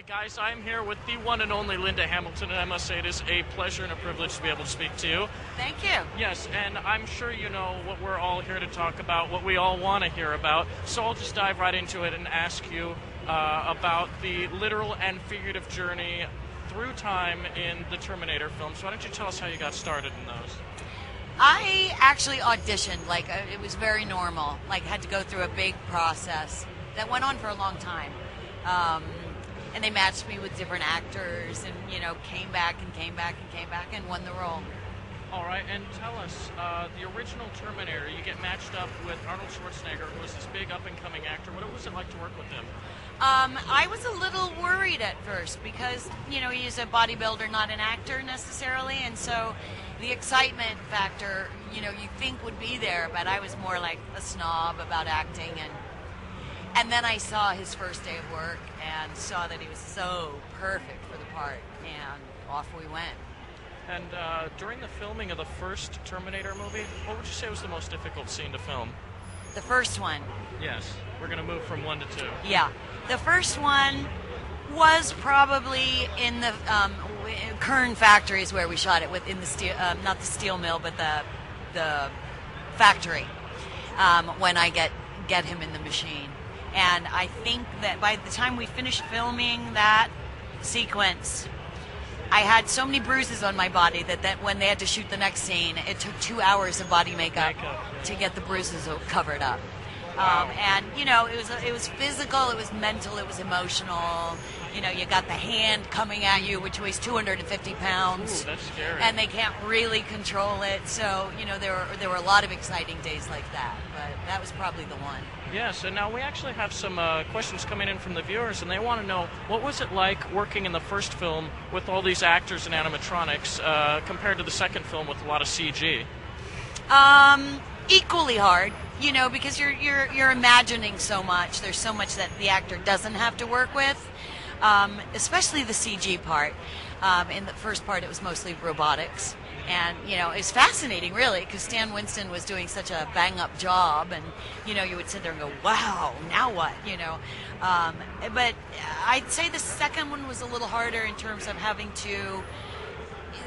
guys, I'm here with the one and only Linda Hamilton, and I must say it is a pleasure and a privilege to be able to speak to you. Thank you. Yes, and I'm sure you know what we're all here to talk about, what we all want to hear about, so I'll just dive right into it and ask you about the literal and figurative journey through time in the Terminator films. Why don't you tell us how you got started in those? I actually auditioned, it was very normal, had to go through a big process that went on for a long time. And they matched me with different actors and, came back and won the role. All right, and tell us, the original Terminator, you get matched up with Arnold Schwarzenegger, who was this big up-and-coming actor. What was it like to work with him? I was a little worried at first because, he's a bodybuilder, not an actor necessarily, and so the excitement factor, you think would be there, but I was more like a snob about acting, and then I saw his first day of work and saw that he was so perfect for the part, and off we went. And during the filming of the first Terminator movie, what would you say was the most difficult scene to film? The first one. Yes, we're going to move from 1 to 2. Yeah, the first one was probably in the Kern factories where we shot it in the steel, not the steel mill, but the factory. When I get him in the machine. And I think that by the time we finished filming that sequence, I had so many bruises on my body that when they had to shoot the next scene, it took 2 hours of body makeup to get the bruises covered up. Wow. And it was physical, it was mental, it was emotional. You got the hand coming at you, which weighs 250 pounds. Ooh, that's scary. And they can't really control it. So there were a lot of exciting days like that, but that was probably the one. Yes, and now we actually have some questions coming in from the viewers, and they want to know, what was it like working in the first film with all these actors and animatronics compared to the second film with a lot of CG? Equally hard, because you're imagining so much. There's so much that the actor doesn't have to work with, especially the CG part. In the first part, it was mostly robotics. And, it's fascinating, really, because Stan Winston was doing such a bang-up job, and, you would sit there and go, wow, now what, But I'd say the second one was a little harder in terms of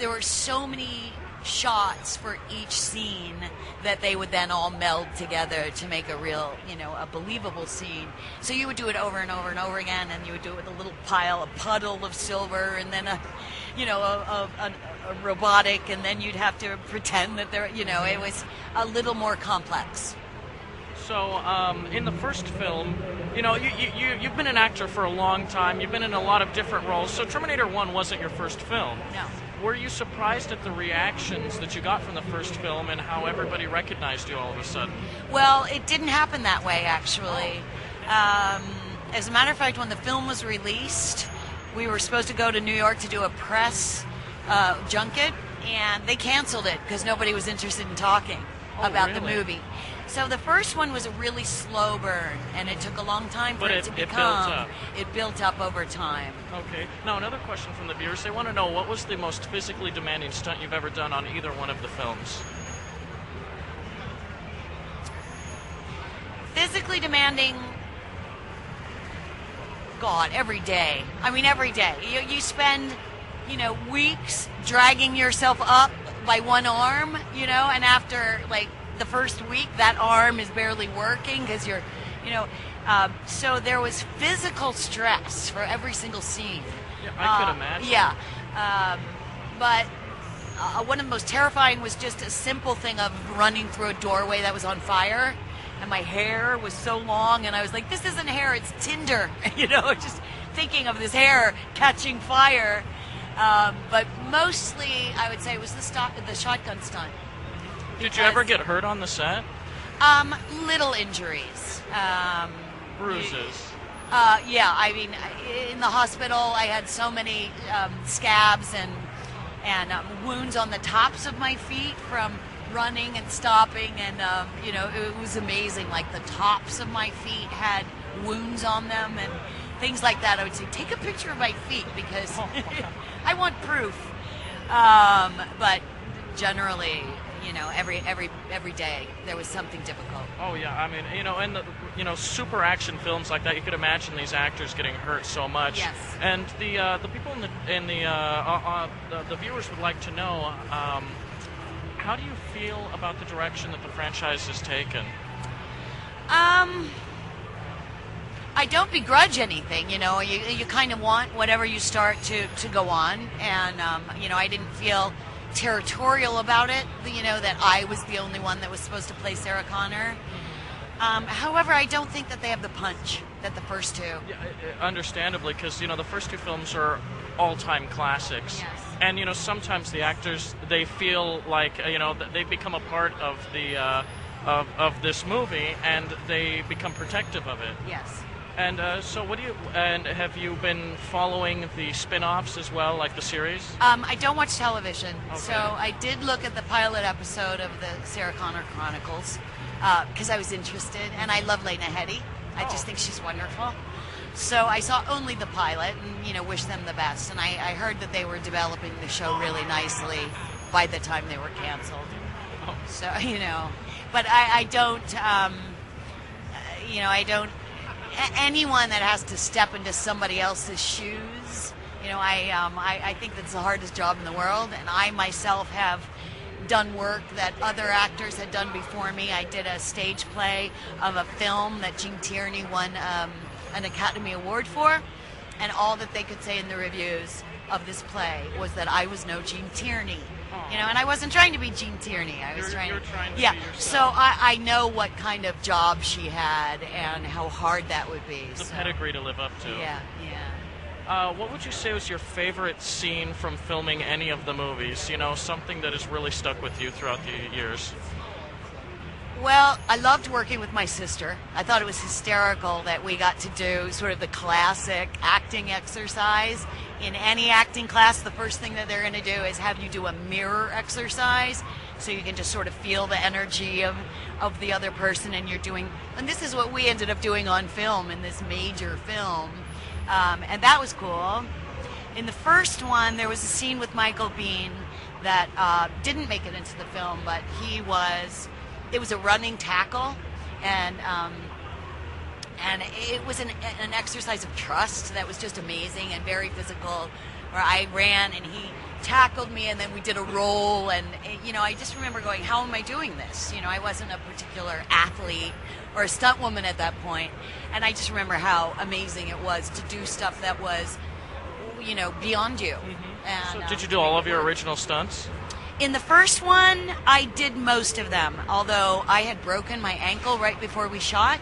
there were so many shots for each scene that they would then all meld together to make a real, a believable scene. So you would do it over and over and over again, and you would do it with a little puddle of silver, and then a robotic, and then you'd have to pretend that it was a little more complex. So, in the first film, you've been an actor for a long time. You've been in a lot of different roles. So Terminator 1 wasn't your first film. No. Were you surprised at the reactions that you got from the first film and how everybody recognized you all of a sudden? Well, it didn't happen that way, actually. As a matter of fact, when the film was released, we were supposed to go to New York to do a press junket, and they canceled it because nobody was interested in talking about the movie. So the first one was a really slow burn, and it took a long time for it to become. It built up over time. Okay. Now, another question from the viewers. They want to know, what was the most physically demanding stunt you've ever done on either one of the films? Physically demanding, God, every day. I mean, every day. You spend, weeks dragging yourself up by one arm, and after, the first week, that arm is barely working because you're, so there was physical stress for every single scene. Yeah, I could imagine. Yeah. But one of the most terrifying was just a simple thing of running through a doorway that was on fire. And my hair was so long, and I was like, this isn't hair, it's tinder. Just thinking of this hair catching fire. But mostly, I would say, it was the shotgun stunt. Did you ever get hurt on the set? Little injuries. Bruises. Yeah, I mean, in the hospital, I had so many scabs and wounds on the tops of my feet from running and stopping, and it was amazing. The tops of my feet had wounds on them and things like that. I would say, take a picture of my feet because I want proof. But generally, every day there was something difficult. Oh yeah, I mean, and super action films like that, you could imagine these actors getting hurt so much. Yes. And the people the viewers would like to know, how do you feel about the direction that the franchise has taken? I don't begrudge anything, you kind of want whatever you start to go on, and I didn't feel territorial about it, that I was the only one that was supposed to play Sarah Connor. However, I don't think that they have the punch that the first two. Yeah, understandably, because the first two films are all-time classics. Yes. And sometimes the actors, they feel like they become a part of the of this movie, and they become protective of it. Yes. And so, and have you been following the spin-offs as well, like the series? I don't watch television, Okay. so I did look at the pilot episode of the Sarah Connor Chronicles because I was interested, and I love Lena Headey. I just think she's wonderful. So I saw only the pilot, and wish them the best. And I heard that they were developing the show really nicely by the time they were canceled. Oh. So but I don't, I don't. Anyone that has to step into somebody else's shoes, I think that's the hardest job in the world, and I myself have done work that other actors had done before me. I did a stage play of a film that Gene Tierney won an Academy Award for, and all that they could say in the reviews of this play was that I was no Gene Tierney. And I wasn't trying to be Gene Tierney. I was trying to be yeah. yourself. So I know what kind of job she had and how hard that would be. It's a pedigree to live up to. Yeah. What would you say was your favorite scene from filming any of the movies? Something that has really stuck with you throughout the years. Well, I loved working with my sister. I thought it was hysterical that we got to do sort of the classic acting exercise. In any acting class, the first thing that they're going to do is have you do a mirror exercise so you can just sort of feel the energy of the other person, and and this is what we ended up doing on film in this major film. And that was cool. In the first one, there was a scene with Michael Biehn that didn't make it into the film, but it was a running tackle, and it was an exercise of trust that was just amazing and very physical, where I ran and he tackled me, and then we did a roll, and I just remember going, how am I doing this? I wasn't a particular athlete or a stunt woman at that point, and I just remember how amazing it was to do stuff that was beyond you. Mm-hmm. And, so did you do all of your original stunts? In the first one, I did most of them, although I had broken my ankle right before we shot.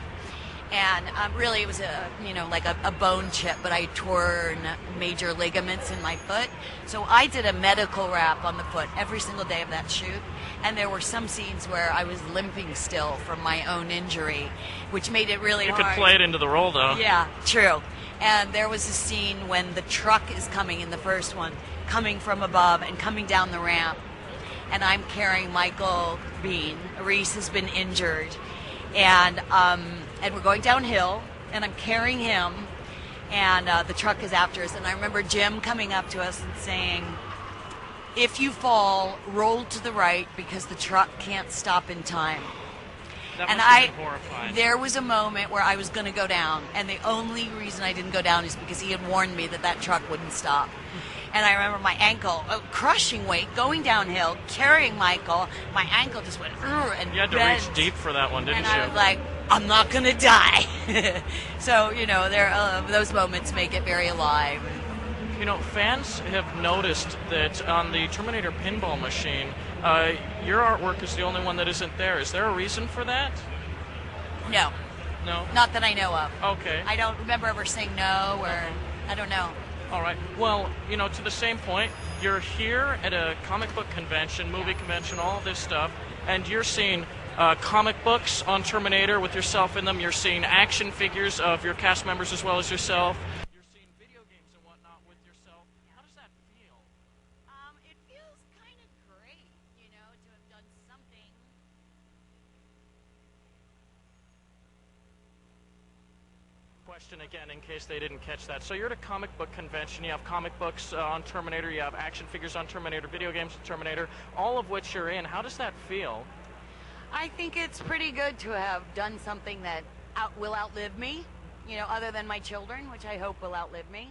And really, it was like a bone chip, but I torn major ligaments in my foot. So I did a medical wrap on the foot every single day of that shoot. And there were some scenes where I was limping still from my own injury, which made it really hard. You could play it into the role, though. Yeah, true. And there was a scene when the truck is coming in the first one, coming from above and coming down the ramp. And I'm carrying Michael Biehn. Reese has been injured. And we're going downhill, and I'm carrying him, and the truck is after us. And I remember Jim coming up to us and saying, if you fall, roll to the right because the truck can't stop in time. That must have been horrifying. There was a moment where I was going to go down, and the only reason I didn't go down is because he had warned me that truck wouldn't stop. And I remember my ankle, crushing weight, going downhill, carrying Michael. My ankle just went, and you had to bent. reach deep for that one, didn't you? And I was like, I'm not going to die. So, those moments make it very alive. Fans have noticed that on the Terminator pinball machine, your artwork is the only one that isn't there. Is there a reason for that? No. No? Not that I know of. Okay. I don't remember ever saying no, or I don't know. All right. Well, to the same point, you're here at a comic book convention, movie convention, all of this stuff, and you're seeing comic books on Terminator with yourself in them. You're seeing action figures of your cast members as well as yourself. You're seeing video games and whatnot with yourself. How does that feel? It feels kind of great, to have done something. question again in case they didn't catch that. So you're at a comic book convention. You have comic books on Terminator. You have action figures on Terminator, video games on Terminator, all of which you're in. How does that feel? I think it's pretty good to have done something that will outlive me, other than my children, which I hope will outlive me.